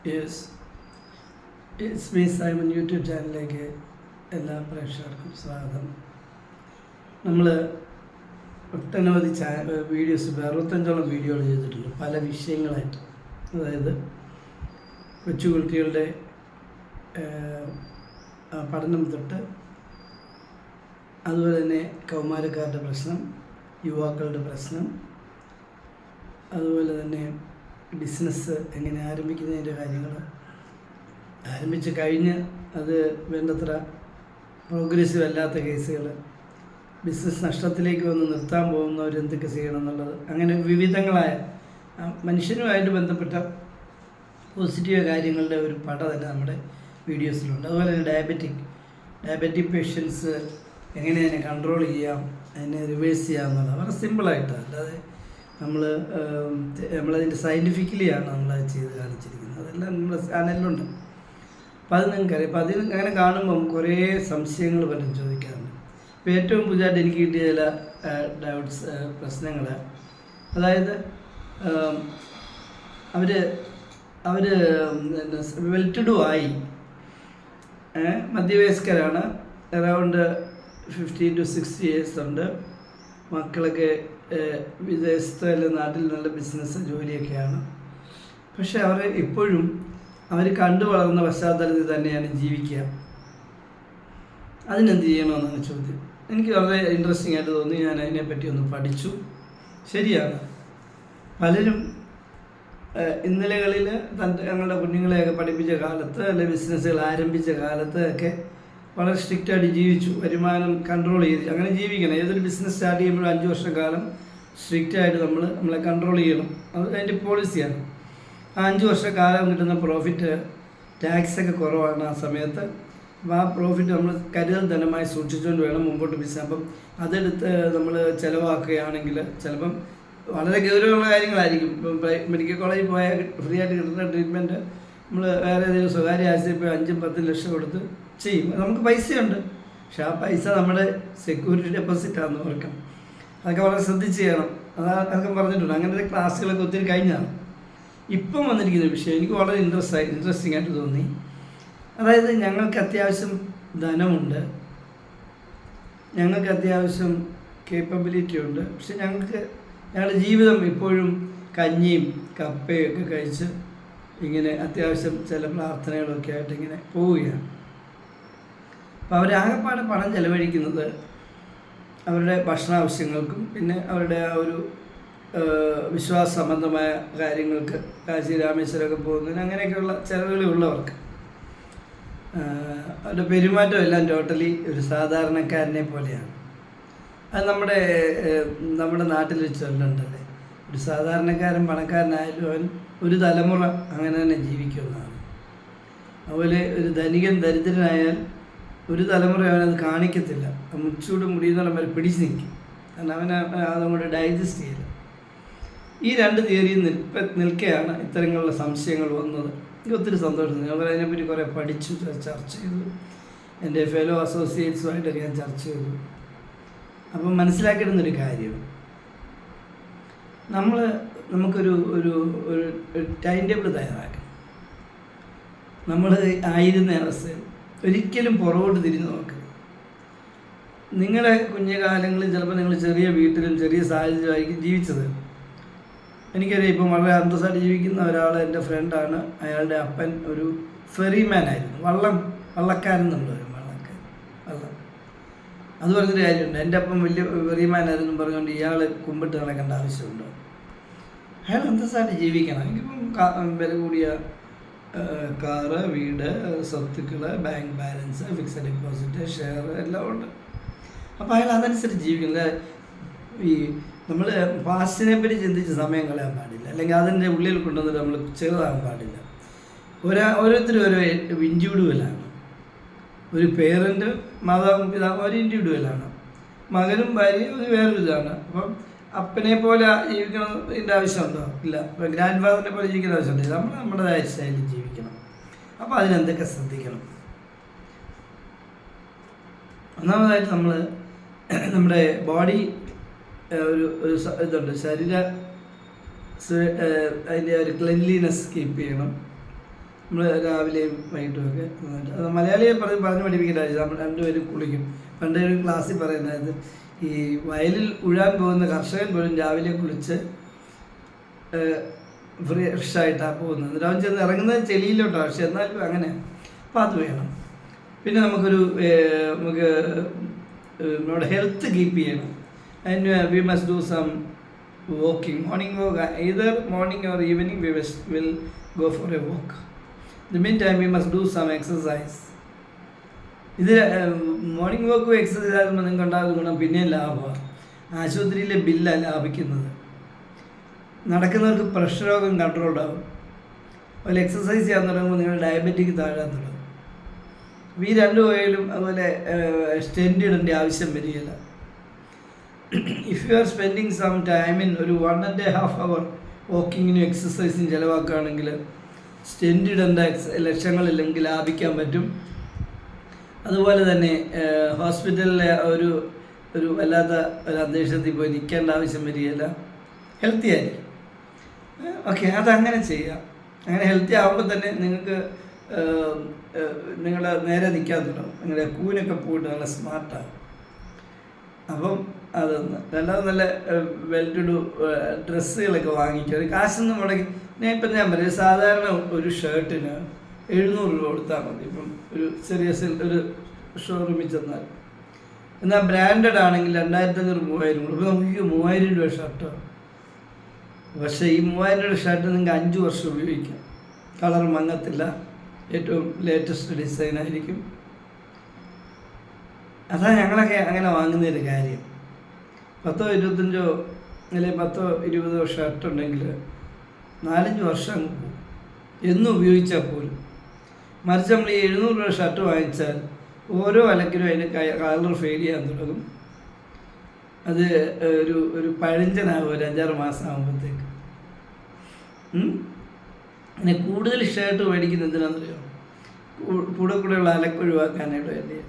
Yes, it's me Simon YouTube ചാനലിലേക്ക് എല്ലാ പ്രേക്ഷകർക്കും സ്വാഗതം. നമ്മൾ ഒട്ടനവധി വീഡിയോസ് 65ഓളം വീഡിയോകൾ ചെയ്തിട്ടുണ്ട് പല വിഷയങ്ങളായിട്ട്. അതായത് കൊച്ചുകുട്ടികളുടെ പഠനം തൊട്ട് അതുപോലെ തന്നെ കൗമാരക്കാരുടെ പ്രശ്നം, യുവാക്കളുടെ പ്രശ്നം, അതുപോലെ തന്നെ ബിസിനസ് എങ്ങനെ ആരംഭിക്കുന്നതിൻ്റെ കാര്യങ്ങൾ, ആരംഭിച്ച് കഴിഞ്ഞ് അത് വേണ്ടത്ര പ്രോഗ്രസീവ് അല്ലാത്ത കേസുകൾ, ബിസിനസ് നഷ്ടത്തിലേക്ക് വന്ന് നിർത്താൻ പോകുന്നവർ എന്തൊക്കെ ചെയ്യണം എന്നുള്ളത്, അങ്ങനെ വിവിധങ്ങളായ മനുഷ്യനുമായിട്ട് ബന്ധപ്പെട്ട പോസിറ്റീവ് കാര്യങ്ങളുടെ ഒരു പട തന്നെ നമ്മുടെ വീഡിയോസിലുണ്ട്. അതുപോലെ തന്നെ ഡയബറ്റിക് പേഷ്യൻസ് എങ്ങനെ അതിനെ കൺട്രോൾ ചെയ്യാം, അതിനെ റിവേഴ്സ് ചെയ്യാം എന്നുള്ളത് വളരെ സിമ്പിളായിട്ട്, അല്ലാതെ നമ്മളതിൻ്റെ സയൻറ്റിഫിക്കലിയാണ് നമ്മളത് ചെയ്ത് കാണിച്ചിരിക്കുന്നത്. അതെല്ലാം നമ്മുടെ ചാനലിലുണ്ട്. അപ്പോൾ അത് നിങ്ങൾക്കറിയാം. അപ്പോൾ അതിൽ അങ്ങനെ കാണുമ്പം കുറേ സംശയങ്ങൾ പലരും ചോദിക്കാറുണ്ട്. ഇപ്പോൾ ഏറ്റവും പുതിയതായിട്ട് എനിക്ക് കിട്ടിയ ചില പ്രശ്നങ്ങൾ, അതായത് അവർ വെൽ ടു ഡു ആയി, മധ്യവയസ്കരാണ്, അറൗണ്ട് 50 to 60 years ഉണ്ട്, മക്കളൊക്കെ വിദേശത്ത് അല്ലെങ്കിൽ നാട്ടിൽ നല്ല ബിസിനസ് ജോലിയൊക്കെയാണ്. പക്ഷെ ഇപ്പോഴും അവർ കണ്ടു വളർന്ന പശ്ചാത്തലത്തിൽ തന്നെയാണ് ജീവിക്കുക. അതിനെന്ത് ചെയ്യണമെന്നാണ് ചോദ്യം. എനിക്ക് വളരെ ഇൻട്രസ്റ്റിംഗ് ആയിട്ട് തോന്നി. ഞാൻ അതിനെപ്പറ്റി ഒന്ന് പഠിച്ചു. ശരിയാണ്, പലരും ഇന്നലകളിൽ ഞങ്ങളുടെ കുഞ്ഞുങ്ങളെയൊക്കെ പഠിപ്പിച്ച കാലത്ത് അല്ലെങ്കിൽ ബിസിനസ്സുകൾ ആരംഭിച്ച കാലത്ത് ഒക്കെ വളരെ സ്ട്രിക്റ്റായിട്ട് ജീവിച്ചു, വരുമാനം കൺട്രോൾ ചെയ്ത്. അങ്ങനെ ജീവിക്കണം. ഏതൊരു ബിസിനസ് സ്റ്റാർട്ട് ചെയ്യുമ്പോഴും 5 വർഷക്കാലം സ്ട്രിക്റ്റായിട്ട് നമ്മളെ കൺട്രോൾ ചെയ്യണം. അത് അതിൻ്റെ പോളിസിയാണ്. ആ 5 വർഷക്കാലം കിട്ടുന്ന പ്രോഫിറ്റ് ടാക്സൊക്കെ കുറവാണ് ആ സമയത്ത്. അപ്പോൾ ആ പ്രോഫിറ്റ് നമ്മൾ കരുതൽ ധനമായി സൂക്ഷിച്ചുകൊണ്ട് വേണം മുമ്പോട്ട് ബിസിനസ്. അപ്പം അതെടുത്ത് നമ്മൾ ചിലവാക്കുകയാണെങ്കിൽ ചിലപ്പം വളരെ ഗൗരവമുള്ള കാര്യങ്ങളായിരിക്കും. ഇപ്പം മെഡിക്കൽ കോളേജിൽ പോയാൽ ഫ്രീ ആയിട്ട് കിട്ടുന്ന ട്രീറ്റ്മെൻറ്റ് നമ്മൾ വേറെ ഏതെങ്കിലും സ്വകാര്യ ആശുപത്രിയിൽ പോയി 5-10 ലക്ഷം കൊടുത്ത് ചെയ്യും. നമുക്ക് പൈസയുണ്ട്, പക്ഷെ ആ പൈസ നമ്മുടെ സെക്യൂരിറ്റി ഡെപ്പോസിറ്റാണെന്ന് ഓർക്കണം. അതൊക്കെ വളരെ ശ്രദ്ധിച്ച് ചെയ്യണം. അതൊക്കെ പറഞ്ഞിട്ടുണ്ട്. അങ്ങനത്തെ ക്ലാസ്സുകളൊക്കെ ഒത്തിരി കഴിഞ്ഞാണ്. ഇപ്പം വന്നിരിക്കുന്ന വിഷയം എനിക്ക് വളരെ ഇൻട്രസ്റ്റിംഗ് ആയിട്ട് തോന്നി. അതായത് ഞങ്ങൾക്ക് അത്യാവശ്യം ധനമുണ്ട്, ഞങ്ങൾക്ക് അത്യാവശ്യം കേപ്പബിലിറ്റി ഉണ്ട്, പക്ഷെ ഞങ്ങളുടെ ജീവിതം ഇപ്പോഴും കഞ്ഞിയും കപ്പയും ഒക്കെ കഴിച്ച് ഇങ്ങനെ അത്യാവശ്യം ചില പ്രാർത്ഥനകളൊക്കെ ആയിട്ട് ഇങ്ങനെ പോവുകയാണ്. അപ്പോൾ അവരാകെപ്പാടെ പണം ചെലവഴിക്കുന്നത് അവരുടെ ഭക്ഷണാവശ്യങ്ങൾക്കും പിന്നെ അവരുടെ ആ ഒരു വിശ്വാസ സംബന്ധമായ കാര്യങ്ങൾക്ക്, കാശി രാമേശ്വരമൊക്കെ പോകുന്നതിന് അങ്ങനെയൊക്കെയുള്ള ചിലവുകളുള്ളവർക്ക്. അവരുടെ പെരുമാറ്റം എല്ലാം ടോട്ടലി ഒരു സാധാരണക്കാരനെ പോലെയാണ്. അത് നമ്മുടെ നാട്ടിൽ ചൊല്ലുണ്ടല്ലേ, ഒരു സാധാരണക്കാരൻ പണക്കാരനായാലും അവൻ ഒരു തലമുറ അങ്ങനെ തന്നെ ജീവിക്കുമെന്നാണ്. അതുപോലെ ഒരു ധനികൻ ദരിദ്രനായാൽ ഒരു തലമുറ അവനത് കാണിക്കത്തില്ല. മുച്ചൂട് മുടിയുന്നോളം വരെ പിടിച്ച് നിൽക്കും. കാരണം അതങ്ങോട്ട് ഡൈജസ്റ്റ് ചെയ്യില്ല. ഈ 2 തിയറിയിൽ നിൽക്കെയാണ് ഇത്തരത്തിലുള്ള സംശയങ്ങൾ വന്നത്. എനിക്ക് ഒത്തിരി സന്തോഷം. ഞങ്ങൾ അതിനെപ്പറ്റി കുറേ പഠിച്ചു, ചർച്ച ചെയ്തു. എൻ്റെ ഫെലോ അസോസിയേറ്റ്സുമായിട്ടൊക്കെ ഞാൻ ചർച്ച ചെയ്തു. അപ്പം മനസ്സിലാക്കിയിരുന്നൊരു കാര്യം, നമുക്കൊരു ടൈം ടേബിൾ തയ്യാറാക്കണം. നമ്മൾ ആയിരുന്ന അവസ്ഥയിൽ ഒരിക്കലും പുറകോട്ട് തിരിഞ്ഞ് നോക്കരുത്. നിങ്ങളുടെ കുഞ്ഞുകാലങ്ങളിൽ ചിലപ്പോൾ നിങ്ങൾ ചെറിയ വീട്ടിലും ചെറിയ സാഹചര്യമായിരിക്കും ജീവിച്ചത്. എനിക്കറിയാം, ഇപ്പം വളരെ അന്തസ്സായിട്ട് ജീവിക്കുന്ന ഒരാൾ എൻ്റെ ഫ്രണ്ടാണ്. അയാളുടെ അപ്പൻ ഒരു ഫെറിമാൻ ആയിരുന്നു, വള്ളക്കാരൻ എന്നുള്ളത്. വള്ളം അത് പറഞ്ഞൊരു കാര്യമുണ്ട്. എൻ്റെ അപ്പം വലിയ ഫെറിമാനായിരുന്നു പറഞ്ഞുകൊണ്ട് ഇയാൾ കുമ്പിട്ട് നടക്കേണ്ട ആവശ്യമുണ്ടോ? അയാൾ അന്തസ്സായിട്ട് ജീവിക്കണം. എനിക്കിപ്പം വില കൂടിയ കാറ്, വീട്, സ്വത്തുക്കൾ, bank balance, fixed deposit, share എല്ലാം ഉണ്ട്. അപ്പോൾ അയാൾ അതനുസരിച്ച് ജീവിക്കുന്നത്. ഈ നമ്മൾ പാസ്റ്റിനെ പറ്റി ചിന്തിച്ച് സമയം കളയാൻ പാടില്ല, അല്ലെങ്കിൽ അതിൻ്റെ ഉള്ളിൽ കൊണ്ടുവന്നിട്ട് നമ്മൾ ചെറുതാകാൻ പാടില്ല. ഓരോരുത്തരും ഓരോ ഇൻഡിവിഡ്വലാണ്. ഒരു പേരൻ്റ്, മാതാപിതാവ് ഒരു ഇൻഡിവിഡ്വലാണ്. മകനും ഭാര്യയും ഒരു വേറൊരു ഇതാണ്. അപ്പം അപ്പനെ പോലെ ജീവിക്കണതിൻ്റെ ആവശ്യമുണ്ടോ? ഇല്ല. ഇപ്പം ഗ്രാൻഡ് ഫാദറിനെ പോലെ ജീവിക്കേണ്ട ആവശ്യമുണ്ട്. നമ്മൾ നമ്മുടേതായ സ്റ്റൈലിൽ ജീവിക്കണം. അപ്പോൾ അതിനെന്തൊക്കെ ശ്രദ്ധിക്കണം? ഒന്നാമതായിട്ട് നമ്മുടെ ബോഡി ഒരു ഇതുണ്ട്, അതിൻ്റെ ഒരു ക്ലെൻലിനെസ് കീപ്പ് ചെയ്യണം. നമ്മൾ രാവിലെയും വൈകിട്ടും ഒക്കെ നന്നായിട്ട് അത് മലയാളിയെ പറഞ്ഞ് പഠിപ്പിക്കേണ്ടതായിരുന്നു. നമ്മൾ രണ്ടുപേരും കുളിക്കും. പണ്ട് ഒരു ക്ലാസ്സിൽ പറയുന്നത് ഈ വയലിൽ ഉഴാൻ പോകുന്ന കർഷകൻ പോലും രാവിലെ കുളിച്ച് ഫ്രഷായിട്ടാണ് പോകുന്നത്. എന്നിട്ട് അവൻ ചെന്ന് ഇറങ്ങുന്നത് ചെളിയിലോട്ടാണ്. പക്ഷെ എന്നാലും അങ്ങനെ അപ്പോൾ അത് വേണം. പിന്നെ നമുക്ക് നമ്മുടെ ഹെൽത്ത് കീപ്പ് ചെയ്യണം. അതിന് we must do some walking, morning walk, either morning or evening we will go for a walk. In the meantime we must do some exercise. ഇത് മോർണിംഗ് വാക്കും എക്സസൈസ് ആകുമ്പോൾ നിങ്ങൾക്ക് ഉണ്ടാകുന്ന ഗുണം പിന്നെയും ലാഭമാണ്. ആശുപത്രിയിലെ ബില്ലാണ് ലാഭിക്കുന്നത്. നടക്കുന്നവർക്ക് പ്രഷർ രോഗം കൺട്രോൾ ആകും. അതുപോലെ എക്സസൈസ് ചെയ്യാൻ തുടങ്ങുമ്പോൾ നിങ്ങൾ ഡയബറ്റിക് താഴാൻ തുടങ്ങും. ഈ രണ്ടു വഴിയിലും അതുപോലെ സ്റ്റെൻഡ് ഇടേണ്ട ആവശ്യം വരികയില്ല. If you are spending some time in ഒരു 1.5 hour വാക്കിങ്ങിനും എക്സസൈസിനും ചിലവാക്കുകയാണെങ്കിൽ സ്റ്റെൻഡ് ഇടേണ്ട ലക്ഷങ്ങളില്ലെങ്കിൽ ലാഭിക്കാൻ പറ്റും. അതുപോലെ തന്നെ ഹോസ്പിറ്റലിലെ ഒരു വല്ലാത്ത ഒരു അന്തരീക്ഷത്തിൽ പോയി നിൽക്കേണ്ട ആവശ്യം വരികയില്ല. ഹെൽത്തി ആയിരിക്കും. ഓക്കെ, അതങ്ങനെ ചെയ്യാം. അങ്ങനെ ഹെൽത്തി ആകുമ്പോൾ തന്നെ നിങ്ങൾക്ക് നിങ്ങളുടെ നേരെ നിൽക്കാൻ തുടങ്ങും. നിങ്ങളുടെ കൂനൊക്കെ പോയിട്ട് നല്ല സ്മാർട്ടാകും. അപ്പം അതൊന്ന്. രണ്ടാമത് നല്ല വെൽ ടു ഡു ഡ്രസ്സുകളൊക്കെ വാങ്ങിക്കുക. ഒരു കാശൊന്നും മുടക്കി ഞാൻ പറയും സാധാരണ ഒരു ഷർട്ടിന് 700 രൂപ കൊടുത്താൽ മതി. ഇപ്പം ഒരു ചെറിയ ഒരു ഷോറൂമിൽ ചെന്നാൽ. എന്നാൽ ബ്രാൻഡഡ് ആണെങ്കിൽ 2500-3000 രൂപ. ഇപ്പോൾ നമുക്ക് 3000 രൂപ ഷർട്ടാണ്. പക്ഷേ ഈ 3000 രൂപ ഷർട്ട് നിങ്ങൾക്ക് 5 വർഷം ഉപയോഗിക്കാം. കളർ മങ്ങത്തില്ല. ഏറ്റവും ലേറ്റസ്റ്റ് ഡിസൈനായിരിക്കും. അതാണ് ഞങ്ങളൊക്കെ അങ്ങനെ വാങ്ങുന്നൊരു കാര്യം. 10 25 അല്ലെങ്കിൽ 10 20 ഷർട്ട് ഉണ്ടെങ്കിൽ 4-5 വർഷം അങ്ങ് പോകും, എന്നും ഉപയോഗിച്ചാൽ പോലും. മറിച്ച് നമ്മൾ ഈ 700 രൂപ ഷർട്ട് വാങ്ങിച്ചാൽ ഓരോ അലക്കിനും അതിന് കളർ ഫെയ്ഡ് ചെയ്യാൻ തുടങ്ങും. അത് ഒരു പഴഞ്ചനാകും ഒരു 5-6 മാസം ആകുമ്പോഴത്തേക്ക്. പിന്നെ കൂടുതൽ ഷർട്ട് മേടിക്കുന്നത് എന്തിനാണെന്നറിയോ? കൂടെയുള്ള അലക്കൊഴിവാക്കാനായിട്ട് വേണ്ടിയാണ്.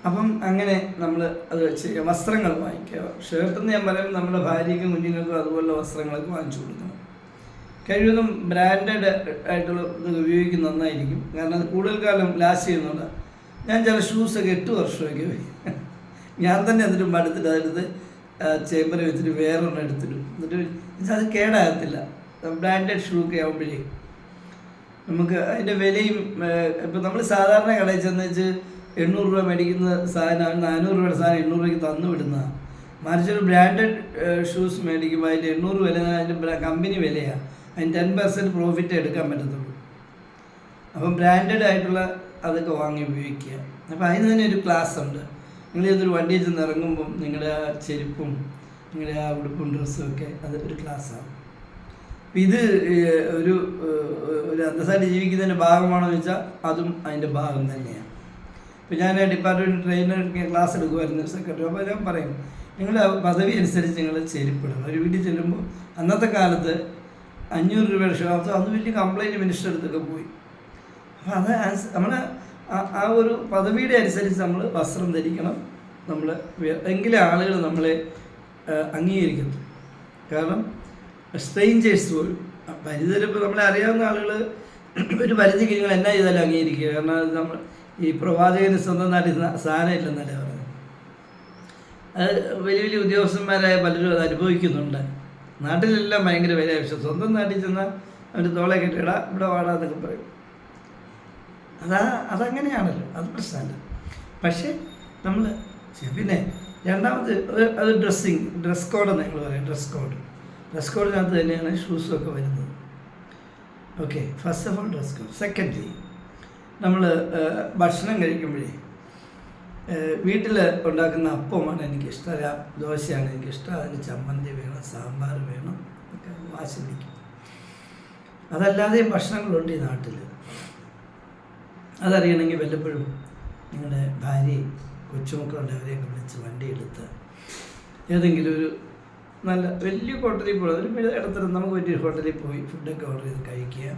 അപ്പം അങ്ങനെ നമ്മൾ അത് ചെയ്യുക. വസ്ത്രങ്ങൾ വാങ്ങിക്കുക. ഷർട്ടെന്ന് ഞാൻ പറയും നമ്മുടെ ഭാര്യയ്ക്കും കുഞ്ഞുങ്ങൾക്കും അതുപോലുള്ള വസ്ത്രങ്ങളൊക്കെ വാങ്ങിച്ചു കൊടുക്കണം. കഴിവതും ബ്രാൻഡഡ് ആയിട്ടുള്ള ഇത് ഉപയോഗിക്കുന്നത് നന്നായിരിക്കും. കാരണം അത് കൂടുതൽ കാലം ലാസ്റ്റ് ചെയ്യുന്നുണ്ട്. ഞാൻ ചില ഷൂസൊക്കെ 8 വർഷമൊക്കെ ഞാൻ തന്നെ എന്നിട്ടും അടുത്തിട്ട് അതെടുത്ത് ചേമ്പർ വെച്ചിട്ട് വേറൊരെണ്ണം എടുത്തിടും. എന്നിട്ട് അത് കേടാകത്തില്ല. ബ്രാൻഡഡ് ഷൂ ഒക്കെ ആകുമ്പോഴേ നമുക്ക് അതിൻ്റെ വിലയും ഇപ്പം നമ്മൾ സാധാരണ കടയിൽ ചെന്ന് വെച്ച് 800 രൂപ മേടിക്കുന്ന സാധനം 400 രൂപയുടെ സാധനം 800 രൂപയ്ക്ക് തന്നു വിടുന്നതാണ്. മറിച്ചൊരു ബ്രാൻഡഡ് ഷൂസ് മേടിക്കുമ്പോൾ അതിൻ്റെ 800 വില അതിൻ്റെ കമ്പനി വിലയാണ്. അതിന് 10% പ്രോഫിറ്റ് എടുക്കാൻ പറ്റത്തുള്ളൂ. അപ്പം ബ്രാൻഡഡ് ആയിട്ടുള്ള അതൊക്കെ വാങ്ങി ഉപയോഗിക്കുക. അപ്പോൾ അതിന് തന്നെ ഒരു ക്ലാസ് ഉണ്ട്. നിങ്ങൾ ഇതൊരു വണ്ടിയിൽ ചെന്ന് ഇറങ്ങുമ്പം നിങ്ങളുടെ ആ ചെരുപ്പും നിങ്ങളുടെ ആ ഉടുപ്പും ഡ്രസ്സും ഒക്കെ അത് ഒരു ക്ലാസ്സാണ്. അപ്പം ഇത് ഒരു അന്തസ്സായിട്ട് ജീവിക്കുന്നതിൻ്റെ ഭാഗമാണോ എന്ന് വെച്ചാൽ അതും അതിൻ്റെ ഭാഗം തന്നെയാണ്. ഇപ്പോൾ ഞാൻ ഡിപ്പാർട്ട്മെൻറ്റ് ട്രെയിനർ ക്ലാസ് എടുക്കുമായിരുന്നു സെക്രട്ടറി. അപ്പോൾ ഞാൻ പറയും നിങ്ങളുടെ പദവി അനുസരിച്ച് നിങ്ങൾ ചെരുപ്പിടണം. ഒരു വീട്ടിൽ ചെല്ലുമ്പോൾ അന്നത്തെ കാലത്ത് 500 രൂപയുടെ ഷോപ്പ് അത് വലിയ കംപ്ലൈൻറ്റ് മിനിസ്റ്റർ അടുത്തൊക്കെ പോയി. അപ്പോൾ അത് നമ്മൾ ആ ഒരു പദവിയുടെ അനുസരിച്ച് നമ്മൾ വസ്ത്രം ധരിക്കണം. നമ്മൾ എങ്കിലേ ആളുകൾ നമ്മളെ അംഗീകരിക്കുന്നു. കാരണം സ്ട്രേഞ്ചേഴ്സ് പോലും പരിധിയിലിപ്പോൾ നമ്മളെ അറിയാവുന്ന ആളുകൾ ഒരു പരിധി കഴിഞ്ഞാൽ എന്നാ ചെയ്താലും അംഗീകരിക്കുക. കാരണം അത് നമ്മൾ ഈ പ്രവാചകന് സ്വന്തം നാട്ടിൽ സാധനം ഇല്ലെന്നല്ലേ പറയുന്നത്. അത് വലിയ വലിയ ഉദ്യോഗസ്ഥന്മാരായ പലരും അത് അനുഭവിക്കുന്നുണ്ട്. നാട്ടിലെല്ലാം ഭയങ്കര വില. പക്ഷെ സ്വന്തം നാട്ടിൽ ചെന്നാൽ അവർ തോളെ കെട്ടിടാ ഇവിടെ വാടാന്നൊക്കെ പറയും. അതങ്ങനെയാണല്ലോ, അത് പ്രശ്നമല്ല. പക്ഷേ നമ്മൾ പിന്നെ രണ്ടാമത് അത് ഡ്രസ് കോഡെന്ന് ഞങ്ങൾ പറയും. ഡ്രസ് കോഡിനകത്ത് തന്നെയാണ് ഷൂസൊക്കെ വരുന്നത്. Okay, first of all dress code. Secondly നമ്മൾ ഭക്ഷണം കഴിക്കുമ്പോഴേ വീട്ടിൽ ഉണ്ടാക്കുന്ന അപ്പമാണ് എനിക്കിഷ്ടം, ദോശയാണ് എനിക്കിഷ്ടം. അതിന് ചമ്മന്തി വേണം, സാമ്പാർ വേണം, ഒക്കെ വാശി പിടിക്കും. അതല്ലാതെയും ഭക്ഷണങ്ങളുണ്ട് ഈ നാട്ടിൽ. അതറിയണമെങ്കിൽ വല്ലപ്പോഴും നിങ്ങളുടെ ഭാര്യയും കൊച്ചുമക്കളുണ്ട് അവരെയൊക്കെ വിളിച്ച് വണ്ടി എടുത്ത് ഏതെങ്കിലും ഒരു നല്ല വലിയ ഹോട്ടലിൽ പോയി, ഒരു ഇടത്തരം നമുക്ക് വലിയൊരു ഹോട്ടലിൽ പോയി ഫുഡൊക്കെ ഓർഡർ ചെയ്ത് കഴിക്കുക.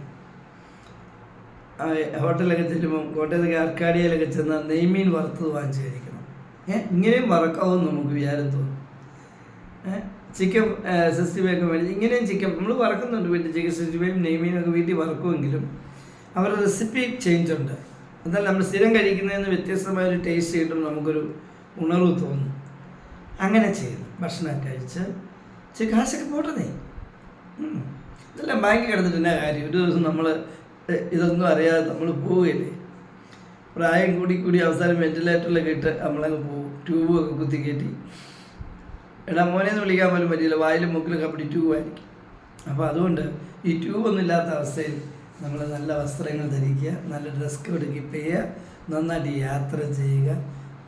ഹോട്ടലൊക്കെ ചെല്ലുമ്പം കോട്ടയത്തൊക്കെ ആർക്കാടിയയിലൊക്കെ ചെന്നാൽ നെയ്മീൻ വറുത്തത് വാങ്ങിച്ച് കഴിക്കണം. ഇങ്ങനെയും വറക്കാവും നമുക്ക് വിചാരം തോന്നും. ചിക്കൻ 65 ഒക്കെ മേടിച്ച് ഇങ്ങനെയും ചിക്കൻ നമ്മൾ വറക്കുന്നുണ്ട് വീട്ടിൽ. ചിക്കൻ 65 നെയ്മീനൊക്കെ വീട്ടിൽ വറക്കുമെങ്കിലും അവരുടെ റെസിപ്പി ചേഞ്ച് ഉണ്ട്. എന്നാൽ നമ്മൾ സ്ഥിരം കഴിക്കുന്നതിന് വ്യത്യസ്തമായൊരു ടേസ്റ്റ് കിട്ടും, നമുക്കൊരു ഉണർവ് തോന്നും. അങ്ങനെ ചെയ്യുന്നു. ഭക്ഷണം കഴിച്ച് കാശൊക്കെ പോട്ടണേ. ഇതെല്ലാം ബാങ്കിൽ കിടന്നിട്ട് എന്നാ കാര്യം? ഒരു ദിവസം നമ്മൾ ഇതൊന്നും അറിയാതെ നമ്മൾ പോവുകയല്ലേ. പ്രായം കൂടി അവസാനം വെന്റിലേറ്ററിലൊക്കെ ഇട്ട് നമ്മളങ്ങ് പോകും. ട്യൂബൊക്കെ കുത്തി കയറ്റി. എടാ മോനെന്ന് വിളിക്കാൻ പോലും പറ്റില്ല, വായിലും മൂക്കിലൊക്കെ അപ്പടി ട്യൂബായിരിക്കും. അപ്പോൾ അതുകൊണ്ട് ഈ ട്യൂബൊന്നും ഇല്ലാത്ത അവസ്ഥയിൽ നമ്മൾ നല്ല വസ്ത്രങ്ങൾ ധരിക്കുക, നല്ല ഡ്രസ് കോഡ് കീപ്പ് ചെയ്യുക, നന്നായിട്ട് യാത്ര ചെയ്യുക,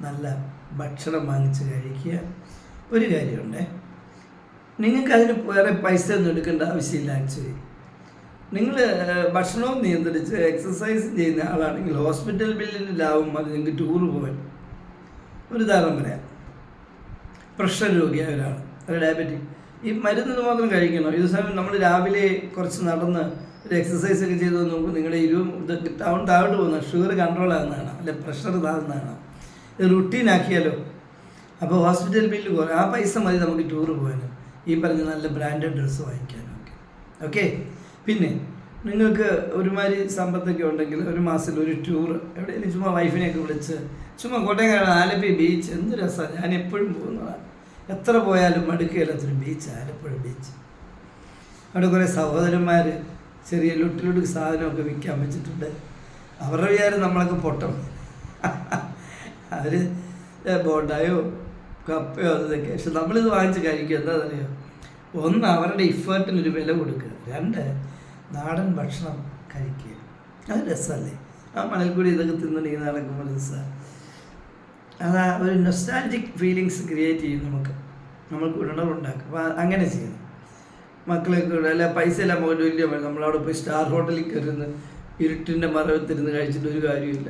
നല്ല ഭക്ഷണം വാങ്ങിച്ച് കഴിക്കുക. ഒരു കാര്യമുണ്ടേ, നിങ്ങൾക്ക് അതിന് വേറെ പൈസ ഒന്നും എടുക്കേണ്ട ആവശ്യമില്ല. ആക്ച്വലി നിങ്ങൾ ഭക്ഷണവും നിയന്ത്രിച്ച് എക്സസൈസും ചെയ്യുന്ന ആളാണെങ്കിൽ ഹോസ്പിറ്റൽ ബില്ലിന് ലാഭം മതി നിങ്ങൾക്ക് ടൂറ് പോകാൻ. ഒരു ഉദാഹരണം പറയാം. പ്രഷർ രോഗിയായ ഒരാൾ, ഒരു ഡയബറ്റിക്, ഈ മരുന്ന് മാത്രം കഴിക്കണോ? ഇത് സമയം നമ്മൾ രാവിലെ കുറച്ച് നടന്ന് ഒരു എക്സസൈസ് ഒക്കെ ചെയ്ത് നോക്കും, നിങ്ങളുടെ താഴോട്ട് പോകുന്ന ഷുഗർ കൺട്രോൾ ആകുന്നതാണ്, അല്ലെ പ്രഷർ താകുന്നതാണ്. ഇത് റുട്ടീനാക്കിയാലോ. അപ്പോൾ ഹോസ്പിറ്റൽ ബില്ല് കുറേ, ആ പൈസ മതി നമുക്ക് ടൂറ് പോകാനും ഈ പറഞ്ഞ നല്ല ബ്രാൻഡഡ് ഡ്രസ്സ് വാങ്ങിക്കാനും ഒക്കെ. ഓക്കെ. പിന്നെ നിങ്ങൾക്ക് ഒരുമാതിരി സമ്പത്തൊക്കെ ഉണ്ടെങ്കിൽ ഒരു മാസത്തിൽ ഒരു ടൂറ് എവിടെയെങ്കിലും ചുമ്മാ വൈഫിനെയൊക്കെ വിളിച്ച് ചുമ്മാ കോട്ടയം ആലപ്പി ബീച്ച് എന്ത് രസമാണ്. ഞാൻ എപ്പോഴും പോകുന്നതാണ്, എത്ര പോയാലും മടുക്കുകയില്ലാത്തൊരു ബീച്ച് ആലപ്പുഴ ബീച്ച്. അവിടെ കുറേ സഹോദരന്മാർ ചെറിയ ലുട്ടിലുടുക്ക് സാധനമൊക്കെ വിൽക്കാൻ വെച്ചിട്ടുണ്ട്. അവരുടെ വിചാരം നമ്മളൊക്കെ പൊട്ടം. അവർ ബോണ്ടായോ കപ്പയോ അതൊക്കെ. പക്ഷെ നമ്മളിത് വാങ്ങിച്ച് കഴിക്കുക. എന്താണെന്നറിയോ? ഒന്ന്, അവരുടെ ഇഫേർട്ടിനൊരു വില കൊടുക്കുക. രണ്ട്, നാടൻ ഭക്ഷണം കഴിക്കുക. അത് രസമല്ലേ? ആ മണൽക്കൂടി ഇതൊക്കെ തിന്നിട്ടുണ്ടെങ്കിൽ നടക്കുമ്പോൾ രസമാണ്. അതാ ഒരു നൊസ്റ്റാൾജിക് ഫീലിങ്സ് ക്രിയേറ്റ് ചെയ്യും നമ്മൾക്ക് ഉണർവുണ്ടാക്കും. അപ്പോൾ അങ്ങനെ ചെയ്യണം. മക്കളൊക്കെ അല്ല പൈസ എല്ലാം പോയിട്ട് വലിയ നമ്മളവിടെ പോയി സ്റ്റാർ ഹോട്ടലിൽ കയറുന്ന ഇരുട്ടിൻ്റെ മറവത്തിരുന്ന് കഴിച്ചിട്ട് ഒരു കാര്യമില്ല.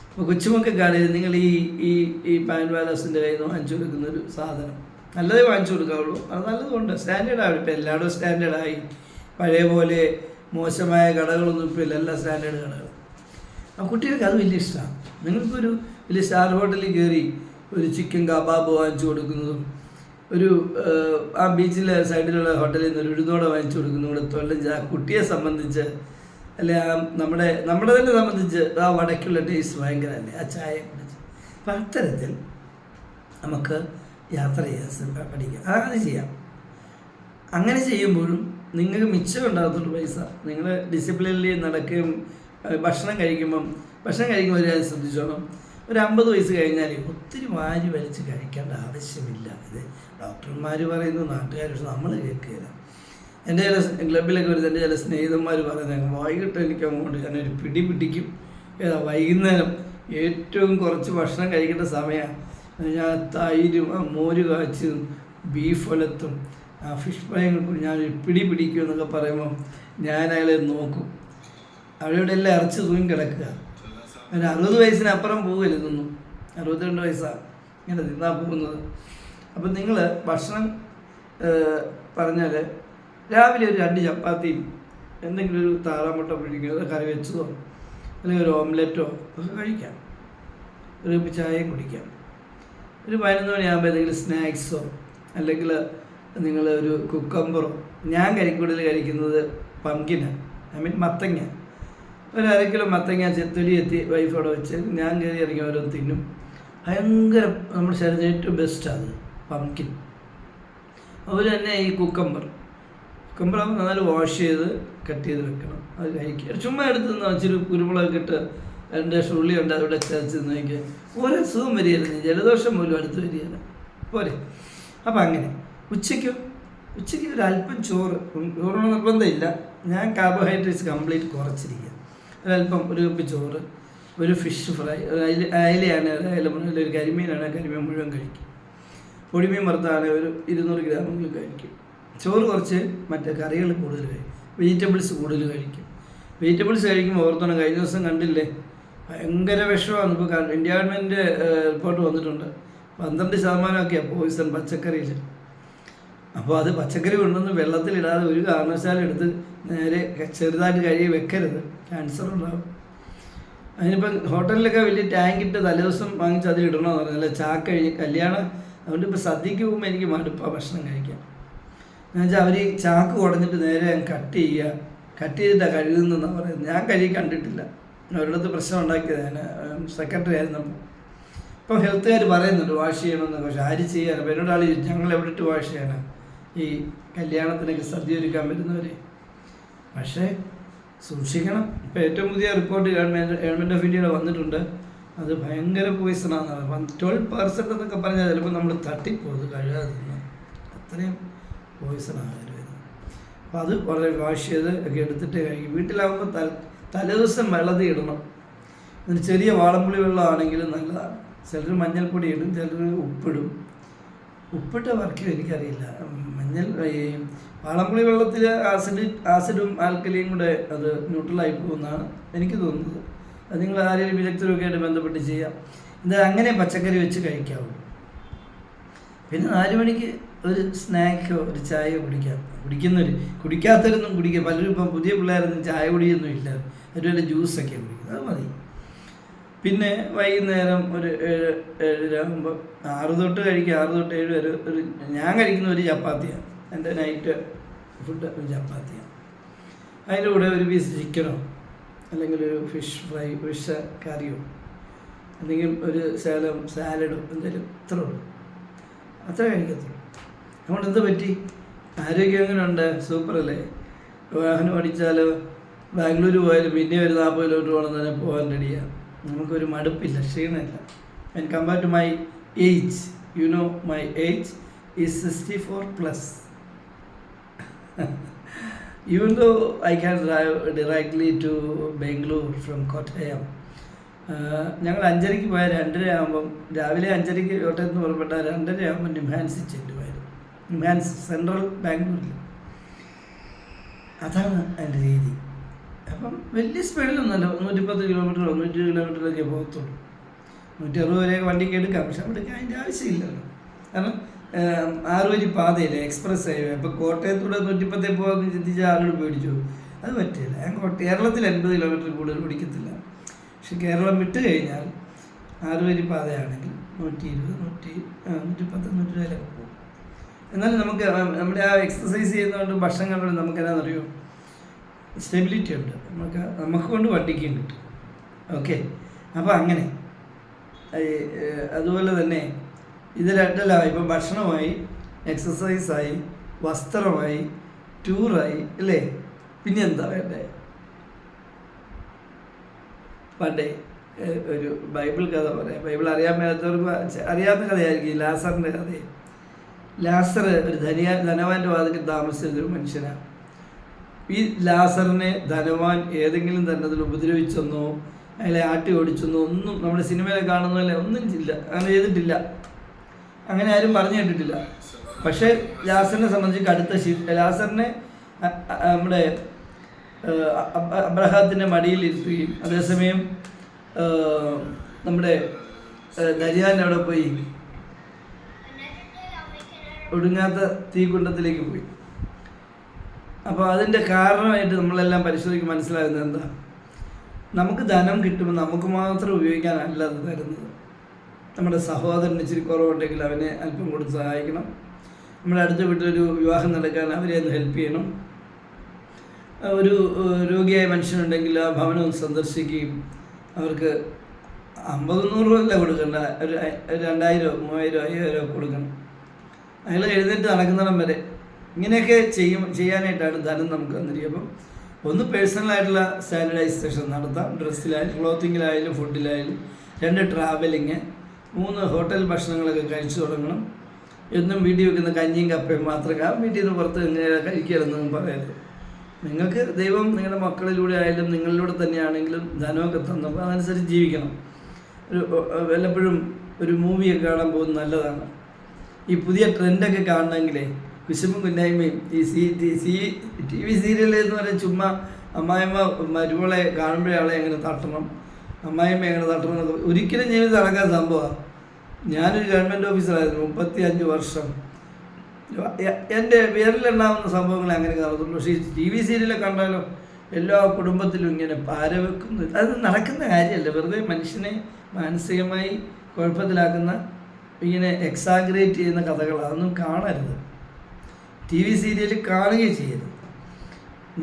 അപ്പോൾ കൊച്ചുമക്കൾക്കാണ് നിങ്ങൾ ഈ പാൻ വാലസിൻ്റെ കയ്യിൽ നിന്ന് വാങ്ങിച്ചു കൊടുക്കുന്നൊരു സാധനം നല്ലതേ വാങ്ങിച്ചു കൊടുക്കാവുള്ളൂ. അത് നല്ലതുകൊണ്ട് സ്റ്റാൻഡേർഡാണ്. ഇപ്പോൾ എല്ലായിടും സ്റ്റാൻഡേർഡായി. പഴയ പോലെ മോശമായ കടകളൊന്നും ഇപ്പോൾ ഇല്ല, എല്ലാം സ്റ്റാൻഡേർഡ് കടകൾ. ആ കുട്ടികൾക്ക് അത് വലിയ ഇഷ്ടമാണ്. നിങ്ങൾക്കൊരു വലിയ സ്റ്റാർ ഹോട്ടലിൽ കയറി ഒരു ചിക്കൻ കബാബ് വാങ്ങിച്ചു കൊടുക്കുന്നതും ഒരു ആ ബീച്ചിലെ സൈഡിലുള്ള ഹോട്ടലിൽ നിന്ന് ഒരു ഉഴുന്നോട വാങ്ങിച്ചു കൊടുക്കുന്നതും കൂടെ തൊഴിൽ കുട്ടിയെ സംബന്ധിച്ച് അല്ലെ നമ്മുടെ തന്നെ സംബന്ധിച്ച് ആ വടക്കുള്ള ടേസ്റ്റ് ഭയങ്കരമല്ലേ, ആ ചായ കുടിച്ച്. അപ്പം അത്തരത്തിൽ നമുക്ക് യാത്ര ചെയ്യാൻ പഠിക്കാം. അങ്ങനെ ചെയ്യാം. അങ്ങനെ ചെയ്യുമ്പോഴും നിങ്ങൾക്ക് മിച്ചം ഉണ്ടാകത്തുള്ളൂ പൈസ. നിങ്ങൾ ഡിസിപ്ലിനിൽ നടക്കുകയും ഭക്ഷണം കഴിക്കുമ്പോൾ ഒരു കാര്യം ശ്രദ്ധിച്ചോണം. ഒരു 50 വയസ്സ് കഴിഞ്ഞാൽ ഒത്തിരി വാരി വലിച്ച് കഴിക്കേണ്ട ആവശ്യമില്ല. ഇത് ഡോക്ടർമാർ പറയുന്നു, നാട്ടുകാർ, പക്ഷെ നമ്മൾ കേൾക്കുകയില്ല. എൻ്റെ ചില ക്ലബിലൊക്കെ വരുന്ന എൻ്റെ ചില സ്നേഹിതന്മാർ പറയുന്നത് വൈകിട്ട് എനിക്ക് അങ്ങോട്ട് ഞാനൊരു പിടിക്കും. വൈകുന്നേരം ഏറ്റവും കുറച്ച് ഭക്ഷണം കഴിക്കേണ്ട സമയമാണ്. ഞാൻ തൈരും മോര് കാച്ചും ബീഫ് ഒലത്തും ഫിഷ് ഫ്രൈയും ഞാനൊരു പിടിക്കും എന്നൊക്കെ പറയുമ്പം ഞാൻ അയാളെ നോക്കും. അവിടെ എല്ലാം ഇറച്ചി തൂങ്ങി കിടക്കുക. ഒരു 60 വയസ്സിനപ്പുറം പോകില്ല ഇതൊന്നും. 62 വയസ്സാണ് ഇങ്ങനെ തിന്നാൻ പോകുന്നത്. അപ്പം നിങ്ങൾ ഭക്ഷണം പറഞ്ഞാൽ രാവിലെ ഒരു 2 ചപ്പാത്തിയും എന്തെങ്കിലും ഒരു താറാമുട്ട പിടിക്കുക, കറി വെച്ചതോ അല്ലെങ്കിൽ ഒരു ഓംലെറ്റോ ഒക്കെ കഴിക്കാം. ഒരു കപ്പ് ചായയും കുടിക്കാം. ഒരു 11 മണിയാകുമ്പോൾ എന്തെങ്കിലും സ്നാക്സോ അല്ലെങ്കിൽ നിങ്ങൾ ഒരു കുക്കമ്പറോ. ഞാൻ കൂടുതൽ കഴിക്കുന്നത് പംകിനാണ്, മത്തങ്ങ. ഒരു 1/2 കിലോ മത്തങ്ങ തൊലി എത്തി വൈഫോടെ വെച്ച് ഞാൻ കയറി ഇറങ്ങി ഓരോന്ന് തിന്നും. ഭയങ്കര നമ്മുടെ ശരീരത്തിന് ഏറ്റവും ബെസ്റ്റാണ് പംകിൻ. അതുപോലെ തന്നെ ഈ കുക്കമ്പർ നന്നായി വാഷ് ചെയ്ത് കട്ട് ചെയ്ത് വെക്കണം. അത് കഴിക്കുക. ചുമ്മാ എടുത്ത് ഇച്ചിരി കുരുമുളകൊക്കെ ഇട്ട് 2 ഉള്ളി ഉണ്ട് അവിടെ ചതച്ച് നോക്കിയാൽ ഓരോ അസുഖം വരികയല്ല, ജലദോഷം പോലും അടുത്ത് വരികയല്ല പോരെ. അപ്പം അങ്ങനെ ഉച്ചയ്ക്ക് ഒരു അല്പം ചോറ് നിർബന്ധമില്ല. ഞാൻ കാർബോഹൈഡ്രേറ്റ്സ് കംപ്ലീറ്റ് കുറച്ചിരിക്കുക. ഒരല്പം ഒരു കപ്പ് ചോറ്, ഒരു ഫിഷ് ഫ്രൈ, അയലയാണ് ഒരു കരിമീനാണ്, കരിമീൻ മുഴുവൻ കഴിക്കും. പൊടിമീൻ വറുത്താണ് ഒരു 200 ഗ്രാമെങ്കിലും കഴിക്കും. ചോറ് കുറച്ച് മറ്റേ കറികൾ കൂടുതൽ കഴിക്കും. വെജിറ്റബിൾസ് കൂടുതൽ കഴിക്കും. വെജിറ്റബിൾസ് കഴിക്കുമ്പോൾ ഓർത്തോണം, കഴിഞ്ഞ ദിവസം കണ്ടില്ലേ ഭയങ്കര വിഷമാണ്. ഇപ്പോൾ ഇന്ത്യ ഗവൺമെൻറ് റിപ്പോർട്ട് വന്നിട്ടുണ്ട് 12% പോയിസൺ പച്ചക്കറിയിൽ. അപ്പോൾ അത് പച്ചക്കറി കൊണ്ടുവന്ന് വെള്ളത്തിലിടാതെ ഒരു കാരണവശാലും എടുത്ത് നേരെ ചെറുതായിട്ട് കഴുകി വെക്കരുത്, ക്യാൻസർ ഉണ്ടാകും. അതിനിപ്പം ഹോട്ടലിലൊക്കെ വലിയ ടാങ്ക് ഇട്ട് തലേദിവസം വാങ്ങിച്ച് അതിലിടണമെന്ന് പറഞ്ഞാൽ ചാക്ക് കല്യാണ അതുകൊണ്ട് ഇപ്പോൾ സദ്യക്ക് പോകുമ്പോൾ എനിക്ക് മടുപ്പാണ് ഭക്ഷണം കഴിക്കാം. എന്നുവെച്ചാൽ അവർ ചാക്ക് കുടഞ്ഞിട്ട് നേരെ കട്ട് ചെയ്തിട്ടാണ് കഴുകുന്നതെന്നാണ് പറയുന്നത്. ഞാൻ കഴുകി കണ്ടിട്ടില്ല, ഒരിടത്ത് പ്രശ്നം ഉണ്ടാക്കിയത്. ഞാൻ സെക്രട്ടറി ആയിരുന്നപ്പോൾ. ഇപ്പം ഹെൽത്തുകാർ പറയുന്നുണ്ട് വാഷ് ചെയ്യണമെന്നൊക്കെ. പക്ഷേ ആര് ചെയ്യാനാണ്? അപ്പോൾ എന്നോട് ആൾ ഞങ്ങൾ എവിടെ ഇട്ട് വാഷ് ചെയ്യാനാണ് ഈ കല്യാണത്തിനൊക്കെ സദ്യ ഒരുക്കാൻ വരുന്നവർ? പക്ഷേ സൂക്ഷിക്കണം. ഇപ്പോൾ ഏറ്റവും പുതിയ റിപ്പോർട്ട് ഗവൺമെൻറ് ഓഫ് ഇന്ത്യയുടെ വന്നിട്ടുണ്ട്. അത് ഭയങ്കര പോയിസണാണെന്നാണ്. 12% എന്നൊക്കെ പറഞ്ഞാൽ ചിലപ്പോൾ നമ്മൾ തട്ടിപ്പോകുന്നത് കഴുകാതെ നിന്ന് അത്രയും പോയിസണാണ് വരുന്നത്. അപ്പോൾ അത് വളരെ വാഷ് ചെയ്ത് ഒക്കെ എടുത്തിട്ട് കഴിക്കും. വീട്ടിലാകുമ്പോൾ തലേദിവസം വെള്ളത്തിൽ ഇടണം. എന്നിട്ട് ചെറിയ വാളംപുളി വെള്ളമാണെങ്കിലും നല്ലതാണ്. ചിലർ മഞ്ഞൾപ്പൊടി ഇടും, ചിലർ ഉപ്പിടും. ഉപ്പിട്ട വർക്കും എനിക്കറിയില്ല. ഈ വാളംപുളി വെള്ളത്തിൽ ആസിഡും ആൽക്കലിയും കൂടെ അത് ന്യൂട്രലായി പോകുമെന്നാണ് എനിക്ക് തോന്നുന്നത്. അത് നിങ്ങൾ ആരെങ്കിലും വിദഗ്ധരൊക്കെ ആയിട്ട് ബന്ധപ്പെട്ട് ചെയ്യാം. എന്തായാലും അങ്ങനെ പച്ചക്കറി വെച്ച് കഴിക്കാവുള്ളൂ. പിന്നെ 4 മണിക്ക് ഒരു സ്നാക്കോ ഒരു ചായയോ കുടിക്കാത്തവരൊന്നും കുടിക്കുക. പലരും ഇപ്പം പുതിയ പിള്ളേരൊന്നും ചായ കുടിയൊന്നും ഇല്ല, അതുപോലെ ജ്യൂസൊക്കെ കുടിക്കും, അത് മതി. പിന്നെ വൈകുന്നേരം ഒരു 7 ആകുമ്പോൾ 6 തൊട്ട് കഴിക്കുക. 6 തൊട്ട് 7 വരെ ഞാൻ കഴിക്കുന്ന ഒരു ചപ്പാത്തിയാണ്. എൻ്റെ നൈറ്റ് ഫുഡ് ഒരു ചപ്പാത്തിയാണ്. അതിൻ്റെ കൂടെ ഒരു പീസ് ചിക്കനോ അല്ലെങ്കിൽ ഒരു ഫിഷ് കറിയോ അല്ലെങ്കിൽ ഒരു സാലഡോ എന്തെങ്കിലും ഇത്ര ഉള്ളൂ, അത്ര കഴിക്കത്തുള്ളൂ. അതുകൊണ്ട് എന്ത് പറ്റി? ആരോഗ്യം എങ്ങനെ ഉണ്ട്? സൂപ്പറല്ലേ? വാഹനം ഓടിച്ചാലോ ബാംഗ്ലൂർ പോയാലും പിന്നെ ഒരു 40 കിലോമീറ്റർ പോകണം തന്നെ പോകാൻ റെഡിയാണ്. നമുക്കൊരു മടുപ്പില്ല, ക്ഷീണമില്ല. And compare to my age, you know my age is 64+. Even though I can drive directly to Bangalore from Kottayam. ഞങ്ങൾ 5:30 പോയാൽ 2:30 ആകുമ്പം, രാവിലെ 5:30 കോട്ടയത്ത് നിന്ന് പുറപ്പെട്ട 2:30 ആകുമ്പോൾ നിംഹാൻസിൽ ചെല്ലുമായിരുന്നു. നിംഹാൻസ് സെൻട്രൽ ബാംഗ്ലൂരിൽ. അതാണ് എൻ്റെ രീതി. അപ്പം വലിയ സ്പീഡിലൊന്നുമല്ല, 110 കിലോമീറ്ററോ 120 കിലോമീറ്ററൊക്കെ പോകത്തുള്ളൂ. 160 വരെയൊക്കെ വണ്ടിക്ക് എടുക്കാം. പക്ഷെ അവിടെ അതിൻ്റെ ആവശ്യമില്ലല്ലോ. കാരണം 6 വരി പാതയില്ല, എക്സ്പ്രസ് ഹൈവേ. അപ്പോൾ കോട്ടയത്തൂടെ 110 പോകാമെന്ന് ചിന്തിച്ചാൽ ആളുകൾ പേടിച്ചു. അത് പറ്റില്ല. ഞാൻ കേരളത്തിൽ 80 കിലോമീറ്റർ കൂടുതൽ ഓടിക്കത്തില്ല. പക്ഷെ കേരളം വിട്ട് കഴിഞ്ഞാൽ 6 വരി പാതയാണെങ്കിൽ 120, 110, 120 പോകും. എന്നാലും നമുക്ക് നമ്മുടെ ആ എക്സസൈസ് ചെയ്യുന്നതുകൊണ്ട് ഭക്ഷണങ്ങളുടെ നമുക്ക് എന്താണെന്നറിയോ, സ്റ്റെബിലിറ്റി ഉണ്ട്. നമുക്ക് കൊണ്ട് വണ്ടിക്കും കിട്ടും. ഓക്കെ, അപ്പോൾ അങ്ങനെ. അതുപോലെ തന്നെ ഇത് രണ്ടല്ല, ഇപ്പം ഭക്ഷണമായി, എക്സസൈസായി, വസ്ത്രമായി, ടൂറായി, അല്ലേ? പിന്നെ എന്താ വേണ്ടേ? പണ്ടേ ഒരു ബൈബിൾ കഥ പറയാം. ബൈബിൾ അറിയാൻ മേലാത്തവർക്ക് അറിയാവുന്ന കഥയായിരിക്കും, ലാസറിൻ്റെ കഥയെ. ലാസർ ഒരു ധനവാൻ്റെ വാതിൽ താമസിച്ചൊരു മനുഷ്യനാണ്. ഈ ലാസറിനെ ധനവാൻ ഏതെങ്കിലും തരത്തിൽ ഉപദ്രവിച്ചെന്നോ അയാളെ ആട്ടി ഓടിച്ചെന്നോ ഒന്നും നമ്മുടെ സിനിമയിൽ കാണുന്നതല്ലേ ഒന്നും അങ്ങനെ ചെയ്തിട്ടില്ല. അങ്ങനെ ആരും പറഞ്ഞു കേട്ടിട്ടില്ല. പക്ഷേ ലാസറിനെ സംബന്ധിച്ച് കടുത്ത ലാസറിനെ നമ്മുടെ അബ്രഹാത്തിൻ്റെ മടിയിലിരുത്തുകയും അതേസമയം നമ്മുടെ ദരിയാൻ അവിടെ പോയി ഒടുങ്ങാത്ത തീക്കുണ്ടത്തിലേക്ക് പോയി. അപ്പോൾ അതിൻ്റെ കാരണമായിട്ട് നമ്മളെല്ലാം പരിശോധിക്കും മനസ്സിലാകുന്നത് എന്താ? നമുക്ക് ധനം കിട്ടുമ്പോൾ നമുക്ക് മാത്രം ഉപയോഗിക്കാനല്ല അത് തരുന്നത്. നമ്മുടെ സഹോദരന് ഇച്ചിരി കുറവുണ്ടെങ്കിൽ അവനെ അല്പം കൊടുത്ത് സഹായിക്കണം. നമ്മുടെ അടുത്ത വീട്ടിലൊരു വിവാഹം നടക്കാൻ അവരെ ഒന്ന് ഹെൽപ്പ് ചെയ്യണം. ഒരു രോഗിയായ മനുഷ്യനുണ്ടെങ്കിൽ ആ ഭവനം സന്ദർശിക്കുകയും അവർക്ക് 50-100 രൂപ അല്ല കൊടുക്കണ്ട, ഒരു 2000, 3000, 5000 കൊടുക്കണം. അയാൾ എഴുന്നേറ്റ് നടക്കുന്നിടം വരെ ഇങ്ങനെയൊക്കെ ചെയ്യാനായിട്ടാണ് ധനം നമുക്ക് തന്നിരിക്കുക. അപ്പം ഒന്ന് പേഴ്സണലായിട്ടുള്ള സാനിറ്റൈസേഷൻ നടത്താം, ഡ്രസ്സിലായാലും ക്ലോത്തിങ്ങിലായാലും ഫുഡിലായാലും. 2 ട്രാവലിങ്. 3 ഹോട്ടൽ ഭക്ഷണങ്ങളൊക്കെ കഴിച്ചു തുടങ്ങണം. എന്നും വീട്ടിൽ വെക്കുന്ന കഞ്ഞിയും കപ്പയും മാത്രം വീട്ടിൽ നിന്ന് പുറത്ത് ഇങ്ങനെ കഴിക്കരുതെന്നൊന്നും പറയരുത്. നിങ്ങൾക്ക് ദൈവം നിങ്ങളുടെ മക്കളിലൂടെ ആയാലും നിങ്ങളിലൂടെ തന്നെയാണെങ്കിലും ധനമൊക്കെ തന്നപ്പോൾ അതനുസരിച്ച് ജീവിക്കണം. വല്ലപ്പോഴും ഒരു മൂവിയൊക്കെ കാണാൻ പോകുന്നത് നല്ലതാണ്. ഈ പുതിയ ട്രെൻഡൊക്കെ കാണണമെങ്കിലേ കുശുമ്പും കുന്നായ്മയും ഈ TV സീരിയൽ എന്ന് പറയുന്നത് ചുമ്മാ അമ്മായിമ്മ മരുമകളെ കാണുമ്പോഴാളെ എങ്ങനെ തട്ടണം, അമ്മായിമ്മ എങ്ങനെ തട്ടണം എന്നൊക്കെ ഒരിക്കലും ജീവിതം നടക്കാൻ സംഭവമാണ്. ഞാനൊരു ഗവൺമെൻറ് ഓഫീസറായിരുന്നു 35 വർഷം. എൻ്റെ വിരലുണ്ടാകുന്ന സംഭവങ്ങൾ അങ്ങനെ കാണത്തുള്ളൂ. പക്ഷേ TV സീരിയലൊക്കെ കണ്ടാലോ എല്ലാ കുടുംബത്തിലും ഇങ്ങനെ പാരവെക്കുന്നു. അത് നടക്കുന്ന കാര്യമല്ല, വെറുതെ മനുഷ്യനെ മാനസികമായി കുഴപ്പത്തിലാക്കുന്ന ഇങ്ങനെ എക്സാഗ്രേറ്റ് ചെയ്യുന്ന കഥകൾ അതൊന്നും കാണരുത്. TV സീരിയൽ കാണുകയും ചെയ്യരുത്.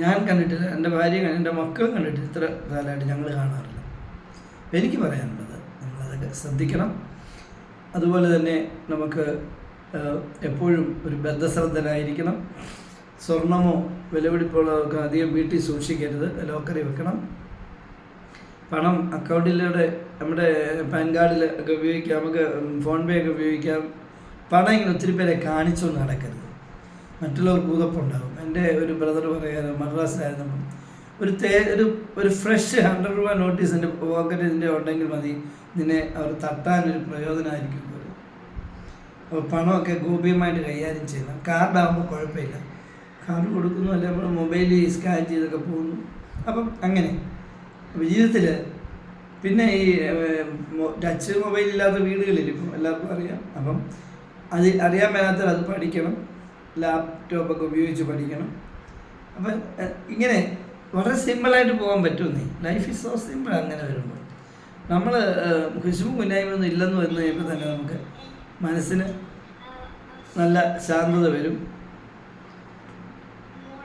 ഞാൻ കണ്ടിട്ടില്ല, എൻ്റെ ഭാര്യ എൻ്റെ മക്കളും കണ്ടിട്ടില്ല, ഇത്ര കാലമായിട്ട് ഞങ്ങൾ കാണാറില്ല. എനിക്ക് പറയാനുള്ളത് നമ്മളതൊക്കെ ശ്രദ്ധിക്കണം. അതുപോലെ തന്നെ നമുക്ക് എപ്പോഴും ഒരു ബദ്ധശ്രദ്ധനായിരിക്കണം. സ്വർണമോ വിലപിടിപ്പുള്ളതൊക്കെ അധികം വീട്ടിൽ സൂക്ഷിക്കരുത്, ലോക്കറിൽ വെക്കണം. പണം അക്കൗണ്ടിലൂടെ നമ്മുടെ പാൻ കാർഡിൽ ഒക്കെ ഉപയോഗിക്കാം, നമുക്ക് ഫോൺ-പേ ഒക്കെ ഉപയോഗിക്കാം. പണം ഇങ്ങനെ ഒത്തിരി പേരെ കാണിച്ചൊന്നും നടക്കരുത്, മറ്റുള്ളവർക്ക് ഊതപ്പുണ്ടാകും. എൻ്റെ ഒരു ബ്രദർ പറയാറ്, മദ്രാസിലായിരുന്നപ്പം ഒരു ഫ്രഷ് 100 രൂപ നോട്ടീസ് എൻ്റെ പോക്കറ്റ് ഇതിൻ്റെ ഉണ്ടെങ്കിൽ മതി, നിന്നെ അവർ തട്ടാനൊരു പ്രയോജനമായിരിക്കും. അപ്പോൾ പണമൊക്കെ ഗോപ്യമായിട്ട് കൈകാര്യം ചെയ്യണം. കാർഡാകുമ്പോൾ കുഴപ്പമില്ല, കാർഡ് കൊടുക്കുന്നു, അല്ലെ നമ്മൾ മൊബൈലിൽ സ്കാൻ ചെയ്തൊക്കെ പോകുന്നു. അപ്പം അങ്ങനെ ജീവിതത്തിൽ പിന്നെ ഈ ടച്ച് മൊബൈലില്ലാത്ത വീടുകളിൽ ഇപ്പം എല്ലാവർക്കും അറിയാം. അപ്പം അത് അറിയാൻ മേലാത്തവർ അത് പഠിക്കണം, ലാപ്ടോപ്പൊക്കെ ഉപയോഗിച്ച് പഠിക്കണം. അപ്പം ഇങ്ങനെ വളരെ സിമ്പിളായിട്ട് പോകാൻ പറ്റുമെന്നേ. Life is so simple. അങ്ങനെ വരുമ്പോൾ നമ്മൾ കുശുമ്പും കുന്നായ്മയൊന്നും ഇല്ലെന്ന് വന്നു കഴിയുമ്പോൾ തന്നെ നമുക്ക് മനസ്സിന് നല്ല ശാന്തത വരും,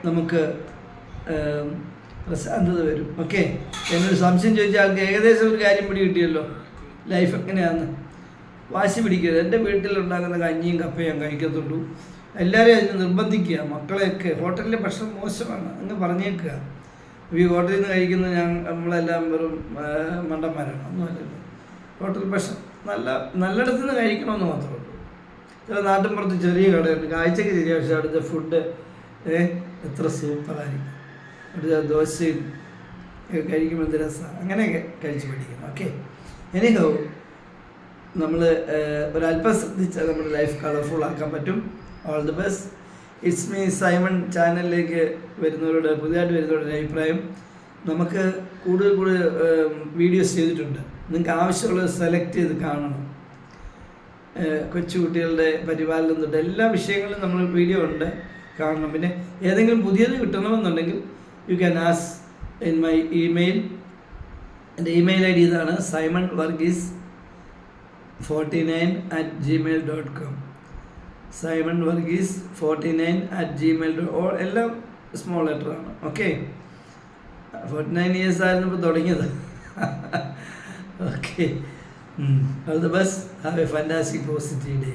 നമുക്ക് പ്രശാന്തത വരും. ഓക്കെ, എന്നൊരു സംശയം ചോദിച്ചാൽ ആൾക്ക് ഏകദേശം ഒരു കാര്യം പിടി കിട്ടിയല്ലോ, ലൈഫ് എങ്ങനെയാണെന്ന്. വാശി പിടിക്കരുത്. എൻ്റെ വീട്ടിലുണ്ടാക്കുന്ന കഞ്ഞിയും കപ്പയും ഞാൻ കഴിക്കത്തുള്ളൂ, എല്ലാവരെയും അതിന് നിർബന്ധിക്കുക. മക്കളെയൊക്കെ ഹോട്ടലിലെ ഭക്ഷണം മോശമാണ് അങ്ങ് പറഞ്ഞേക്കുക. ഈ ഹോട്ടലിൽ നിന്ന് കഴിക്കുന്ന നമ്മളെല്ലാം വെറും മണ്ടന്മാരാണ്, ഒന്നുമല്ലല്ലോ. ഹോട്ടൽ ഭക്ഷണം നല്ലിടത്തു നിന്ന് കഴിക്കണമെന്ന് മാത്രമേ ഉള്ളൂ. ചില നാട്ടിൻപുറത്ത് ചെറിയ കടയുണ്ട്, കാഴ്ചയ്ക്ക് ശരിയാണ്, പക്ഷേ അവിടുത്തെ ഫുഡ് എത്ര സൂപ്പറായിരിക്കും. അവിടുത്തെ ദോശയും ഒക്കെ കഴിക്കുമ്പോൾ എന്ത് രസമാണ്. അങ്ങനെയൊക്കെ കഴിച്ച് പഠിക്കണം. ഓക്കെ, എനിക്കോ നമ്മൾ ഒരല്പം ശ്രദ്ധിച്ചാൽ നമ്മുടെ ലൈഫ് കളർഫുൾ ആക്കാൻ പറ്റും. All the best. It's me Simon. ചാനലിലേക്ക് പുതിയതായിട്ട് വരുന്നവരുടെ അഭിപ്രായം, നമുക്ക് കൂടുതൽ വീഡിയോസ് ചെയ്തിട്ടുണ്ട്. നിങ്ങൾക്ക് ആവശ്യമുള്ളത് സെലക്ട് ചെയ്ത് കാണണം. കൊച്ചുകുട്ടികളുടെ പരിപാലനം തൊട്ട് എല്ലാ വിഷയങ്ങളിലും നമ്മൾ വീഡിയോ ഉണ്ട്, കാണണം. പിന്നെ ഏതെങ്കിലും പുതിയത് കിട്ടണമെന്നുണ്ടെങ്കിൽ you can ask in my email. എൻ്റെ ഇമെയിൽ ID ഇതാണ്, simonvarghese49@gmail.com. simonvarghese49@gmail.com. എല്ലാം സ്മോൾ ലെറ്ററാണ്. ഓക്കെ, 49 years ആയിരുന്നു ഇപ്പോൾ തുടങ്ങിയത്. Okay, all the best. Have A fantastic positive day.